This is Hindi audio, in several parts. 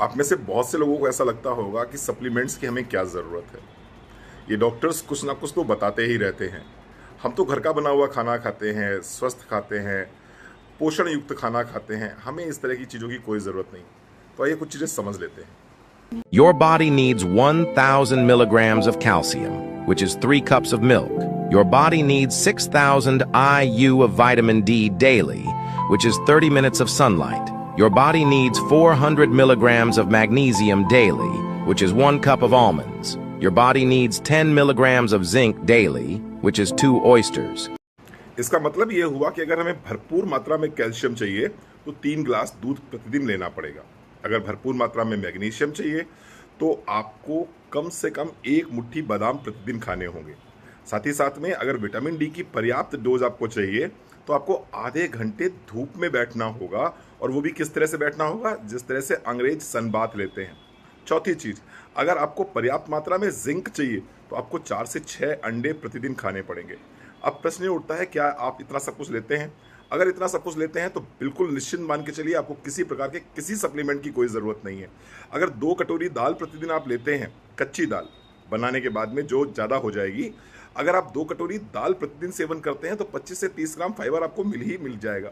आप में से बहुत से लोगों को ऐसा लगता होगा कि सप्लीमेंट्स की हमें क्या ज़रूरत है। ये डॉक्टर्स कुछ ना कुछ तो बताते ही रहते हैं। हम तो घर का बना हुआ खाना खाते हैं, स्वस्थ खाते हैं, पोषण युक्त खाना खाते हैं, हमें इस तरह की चीज़ों की कोई ज़रूरत नहीं। तो आइए कुछ चीज़ें समझ लेते हैं। Your body needs 1,000 milligrams of calcium, which is 3 cups of milk. Your body needs 6,000 IU of vitamin D daily, which is 30 minutes of sunlight. Your body needs 400 milligrams of magnesium daily, which is 1 cup of almonds. Your body needs 10 milligrams of zinc daily, which is 2 oysters. इसका मतलब ये हुआ कि अगर हमें भरपूर मात्रा में कैल्शियम चाहिए तो 3 गिलास दूध प्रतिदिन लेना पड़ेगा। अगर भरपूर मात्रा में मैग्नीशियम चाहिए तो आपको कम से कम 1 मुट्ठी बादाम प्रतिदिन खाने होंगे। साथ ही साथ में अगर विटामिन डी की पर्याप्त डोज आपको चाहिए तो आपको आधे घंटे धूप में बैठना होगा, और वो भी किस तरह से बैठना होगा, जिस तरह से अंग्रेज सनबाथ लेते हैं। चौथी चीज, अगर आपको पर्याप्त मात्रा में जिंक चाहिए तो आपको 4 से 6 अंडे प्रतिदिन खाने पड़ेंगे। अब प्रश्न ये उठता है, क्या आप इतना सब कुछ लेते हैं? अगर इतना सब कुछ लेते हैं तो बिल्कुल निश्चिंत मान के चलिए, आपको किसी प्रकार के किसी सप्लीमेंट की कोई ज़रूरत नहीं है। अगर 2 कटोरी दाल प्रतिदिन आप लेते हैं, कच्ची दाल बनाने के बाद में जो ज़्यादा हो जाएगी, अगर आप 2 कटोरी दाल प्रतिदिन सेवन करते हैं तो 25 से 30 ग्राम फाइबर आपको मिल जाएगा।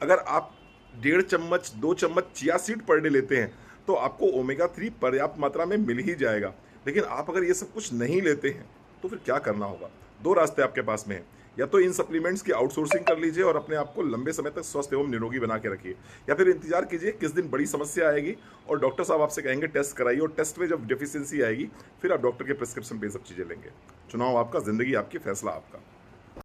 अगर आप 1.5 चम्मच 2 चम्मच चिया सीड पर डे लेते हैं तो आपको ओमेगा 3 पर्याप्त मात्रा में मिल ही जाएगा। लेकिन आप अगर ये सब कुछ नहीं लेते हैं तो फिर क्या करना होगा? 2 रास्ते आपके पास में हैं। या तो इन सप्लीमेंट्स की आउटसोर्सिंग कर लीजिए और अपने आप को लंबे समय तक स्वस्थ एवं निरोगी बना के रखिए, या फिर इंतजार कीजिए किस दिन बड़ी समस्या आएगी और डॉक्टर साहब आपसे कहेंगे टेस्ट कराइए, और टेस्ट में जब डेफिशिएंसी आएगी फिर आप डॉक्टर के प्रिस्क्रिप्शन पे ये सब चीज़ें लेंगे। चुनाव आपका, जिंदगी आपकी, फैसला आपका।